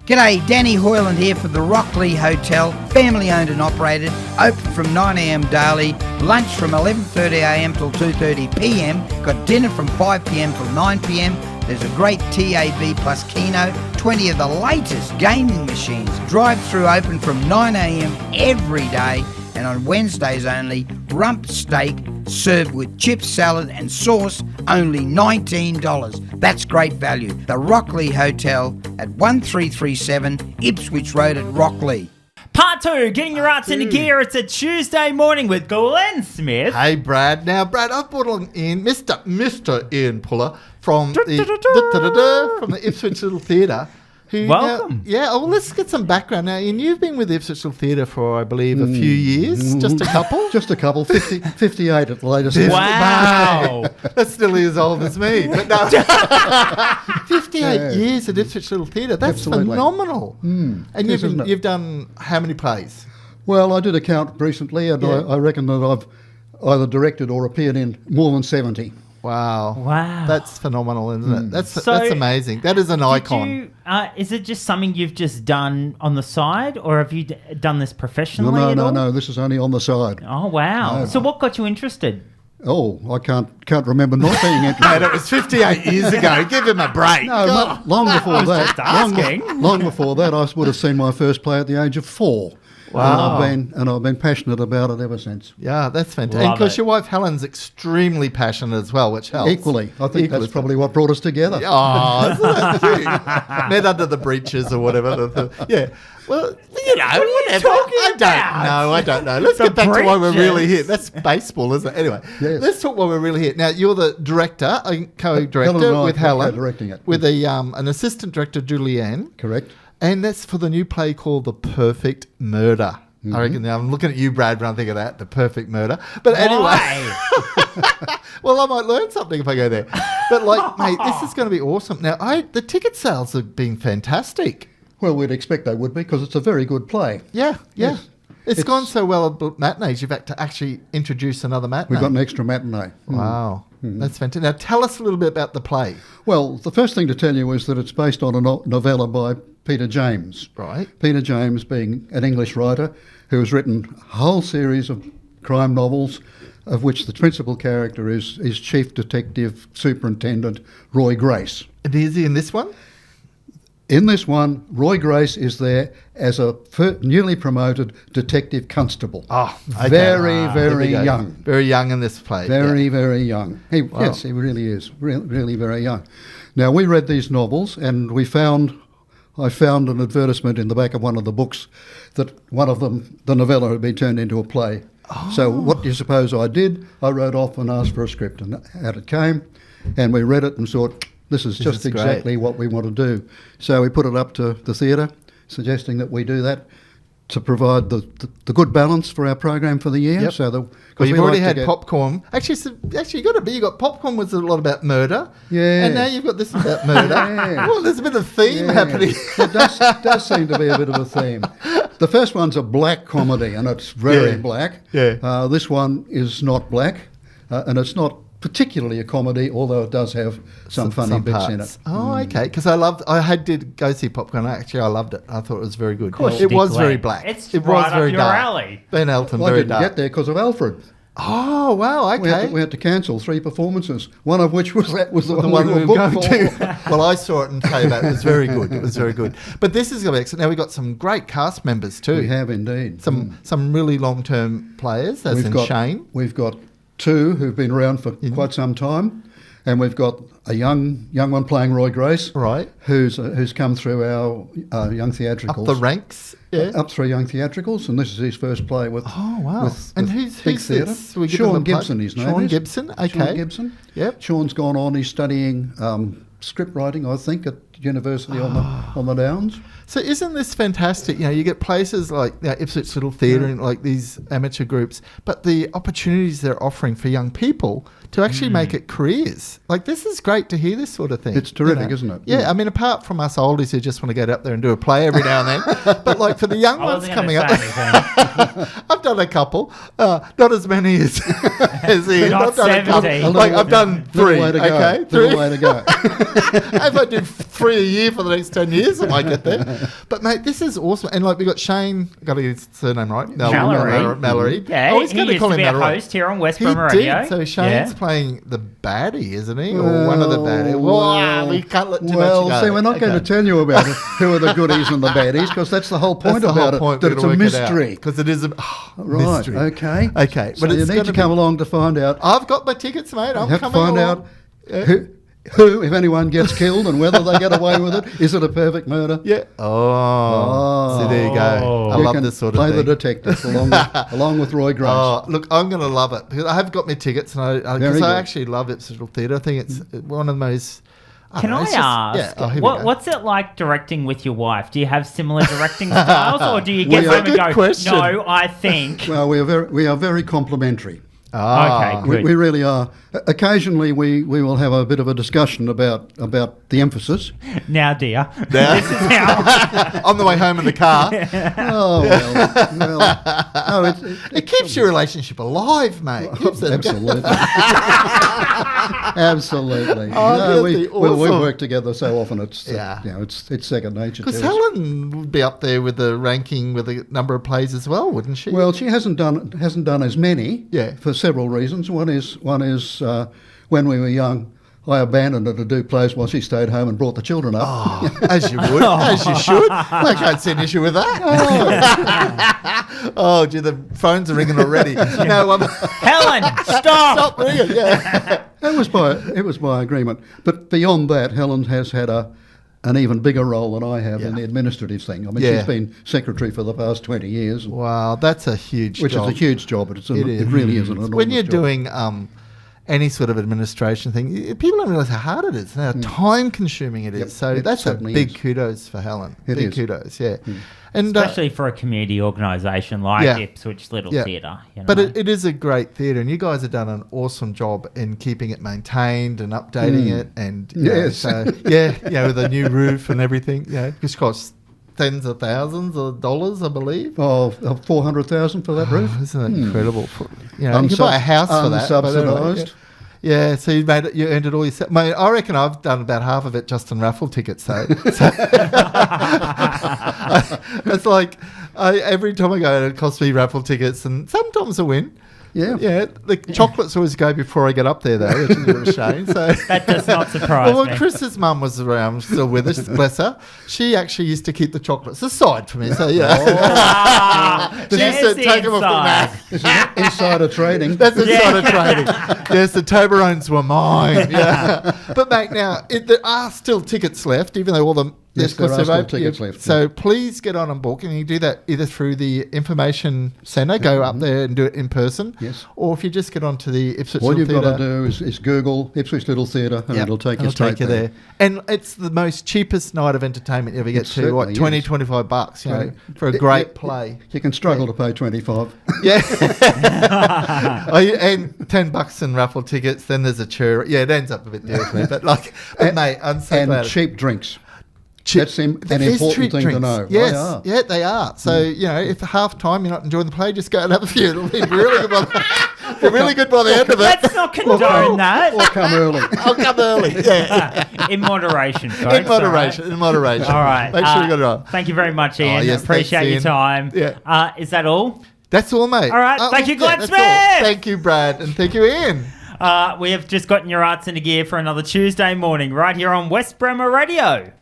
G'day, Danny Hoyland here for the Rockley Hotel, family owned and operated, open from 9am daily, lunch from 11:30am till 2:30pm, got dinner from 5pm till 9pm, there's a great TAB plus Keno, 20 of the latest gaming machines, drive-through open from 9am every day, and on Wednesdays only, rump steak served with chips, salad and sauce, only $19. That's great value. The Rockley Hotel at 1337 Ipswich Road at Rockley. Part 2, getting your arts into gear. It's a Tuesday morning with Glenn Smith. Hey, Brad. Now, Brad, I've brought along Ian, Mr. Ian Puller from the Ipswich Little Theatre. Welcome. Let's get some background. Now, Ian, you've been with the Ipswich Little Theatre for, I believe, a few years. Just a couple? Just a couple. 58 at the latest. Wow. That's nearly as old as me. But no. 58 years at Ipswich Little Theatre. That's phenomenal. And you've done how many plays? Well, I did a count recently, and I reckon that I've either directed or appeared in more than 70. Wow. That's phenomenal, isn't it? That's amazing. That is an icon. Is it just something you've just done on the side, or have you done this professionally at all? No. This is only on the side. Oh, wow. No. So what got you interested? Oh, I can't remember not being interested. Mate, it was 58 years ago. Give him a break. No, long before that. just asking. Long before that, I would have seen my first play at the age of 4. Wow. And I've been passionate about it ever since. Yeah, that's fantastic. Because your wife Helen's extrely passionate as well, which helps. Equally. I think that's probably what brought us together. Oh, isn't that cute? Met under the breeches or whatever. Yeah. Well, whatever. I don't know. Let's get back to why we're really here. That's baseball, isn't it? Anyway, Let's talk why we're really here. Now, you're the director, co-director with Helen. Co-directing it. With an assistant director, Julianne. Correct. And that's for the new play called The Perfect Murder. I reckon now I'm looking at you, Brad, when I think of that, The Perfect Murder. But anyway, well, I might learn something if I go there. But mate, this is going to be awesome. Now, the ticket sales have been fantastic. Well, we'd expect they would be because it's a very good play. Yeah. Yes. It's gone so well at matinees, you've had to actually introduce another matinee. We've got an extra matinee. Wow. That's fantastic. Now, tell us a little bit about the play. Well, the first thing to tell you is that it's based on a novella by Peter James. Right. Peter James being an English writer who has written a whole series of crime novels, of which the principal character is Chief Detective Superintendent Roy Grace. And is he in this one? In this one, Roy Grace is there as a newly promoted detective constable. Oh, okay. Very young. Very young in this play. Very young. Yes, he really is. Really very young. Now, we read these novels and I found an advertisement in the back of one of the books that one of them, the novella, had been turned into a play. Oh. So what do you suppose I did? I wrote off and asked for a script, and out it came, and we read it and thought, this is exactly what we want to do. So we put it up to the theatre, suggesting that we do that to provide the good balance for our program for the year. Yep. So you've already had popcorn. Actually, you got popcorn was a lot about murder. Yeah. And now you've got this about murder. Yeah. Well, there's a bit of theme happening. There does seem to be a bit of a theme. The first one's a black comedy, and it's very black. Yeah. This one is not black, and it's not particularly a comedy, although it does have some funny bits parts in it. Oh, okay. Because I did go see Popcorn. Actually, I loved it. I thought it was very good. Of course it was Glenn. very black. It was very dark. alley. Ben Elton, I very didn't dark. get there because of Alfred. Oh, wow, okay. We had to cancel 3 performances, one of which was the one we were going booked to. Well, I saw it and tell you that. It was very good. It was very good. But this is going to be excellent. Now, we've got some great cast members too. We have indeed. Some really long-term players, as Shane. We've got 2 who've been around for quite some time. And we've got a young one playing Roy Grace, right? Who's come through our young theatricals. Up the ranks, up through young theatricals, and this is his first play with. Oh wow! With who's big theatre? Sean Gibson, his name is. Sean Gibson, okay. Sean Gibson. Yep. Sean's gone on. He's studying script writing, I think, at University on the Downs. So isn't this fantastic? You get places like Ipswich Little Theatre and like these amateur groups, but the opportunities they're offering for young people to actually make it careers. Like, this is great to hear this sort of thing. It's terrific, isn't it? Yeah, I mean, apart from us oldies who just want to get up there and do a play every now and then, but like for the young ones coming up, I've done a couple, not as many as Ian. Not 70. I've done 3. Little way to go. Okay, 3. Little way to go. If I do 3 free a year for the next 10 years. I might get there. But mate, this is awesome. And like we got Shane. Got to get his surname right. Mallory. Yeah, I was he going to used call to him be a Mallory. host here on West He Brom Radio. did. So Shane's playing the baddie, isn't he? Or one of the baddies. Well, we can't let too much well, go. see, we're not going to tell you about who are the goodies and the baddies, because that's the whole point about it, that it's a mystery. Because it is a Right, mystery. okay. Okay. So you need to come along to find out. I've got my tickets, mate. I'm You have to coming find along. out who, if anyone gets killed, and whether they get away with it. Is it a perfect murder? Yeah. Oh. See, there you go. I You love can this sort of play thing. the detective along with Roy Grace. Oh, look, I'm going to love it because I have got my tickets, and Very because I good. actually love Ipswich Little Theatre. I think it's one of the most. Can I ask, here we go. what's it like directing with your wife? Do you have similar directing styles, or do you get We home are- and Good go, question. no, I think... Well, we are very complimentary. Ah. Okay, We, good. we really are. Occasionally, we will have a bit of a discussion about the emphasis. Now, dear, this is how... On the way home in the car. Oh well, no, It keeps your relationship alive, mate. Keeps it- absolutely, absolutely. Oh, No, we that'd be awesome. work together so often. It's Yeah. it's second nature to Because us. Helen would be up there with the ranking with a number of plays as well, wouldn't she? Well, she hasn't done as many. Yeah. For several reasons. One is when we were young, I abandoned her to do plays while she stayed home and brought the children up. Oh, as you would, as you should. I can't see an issue with that. Oh, gee, the phones are ringing already. No, Helen, stop! stop ringing. Yeah. It was by agreement. But beyond that, Helen has had an even bigger role than I have in the administrative thing. I mean, Yeah. she's been secretary for the past 20 years. Wow, that's a huge Which job. is a huge job, but it is. really is an enormous When you're job. doing any sort of administration thing, people don't realise how hard it is and how time-consuming it is. Yep, So it that's a certainly big is. kudos for Helen. It big is. kudos, yeah. And Especially for a community organisation like Yeah. Ipswich Little Yeah. Theatre. You know? But it is a great theatre, and you guys have done an awesome job in keeping it maintained and updating it, and you know, Yes. so with a new roof and everything. Which costs tens of thousands of dollars, I believe. Oh, 400,000 for that roof? Isn't it incredible? You could buy a house for that. but anyway, Unsubsidised. Yeah, so you earned it all yourself. Mate, I reckon I've done about half of it just on raffle tickets, though. It's like every time I go, it costs me raffle tickets, and sometimes I win. Yeah. Yeah, the chocolates always go before I get up there, though, which is a bit of a shame. So That does not surprise well, me. when Chris's mum was around, still with us, bless her, she actually used to keep the chocolates aside for me. So, yeah. She used to There's the take them off inside. the This is insider trading. That's insider trading. Yes, the Toblerones were mine. Yeah. But, mate, now, there are still tickets left, even though all the... Yes, there are still tickets left. So please get on and book, and you do that either through the information centre, go up there and do it in person, Yes. or if you just get onto the Ipswich All Little you've got to Theatre. do is Google Ipswich Little Theatre, and it'll take you straight there. And it's the most cheapest night of entertainment you ever get to. What, certainly 20, is. $25, you know, Right. for a great play. You can struggle to pay 25. Yeah. And $10 in raffle tickets, then there's a churro. Yeah, it ends up a bit dear for me. But mate, I'm so And glad. cheap drinks. Cheap- That's an There's important treat thing drinks. to know. Yes, They are. yeah, they are. So if at half time you're not enjoying the play, just go and have a few. It'll be really good. Really good by the end of it. Let's not condone that. Or come early. I'll come early. Yeah, In moderation, folks. in moderation. In moderation. All right. Make sure you got it on. Thank you very much, Ian. yes, Appreciate thanks, your Ian. time. Yeah. Is that all? That's all, mate. All right. Thank you, Glenn that's Smith. all. Thank you, Brad, and thank you, Ian. We have just gotten your arts into gear for another Tuesday morning right here on West Bremer Radio.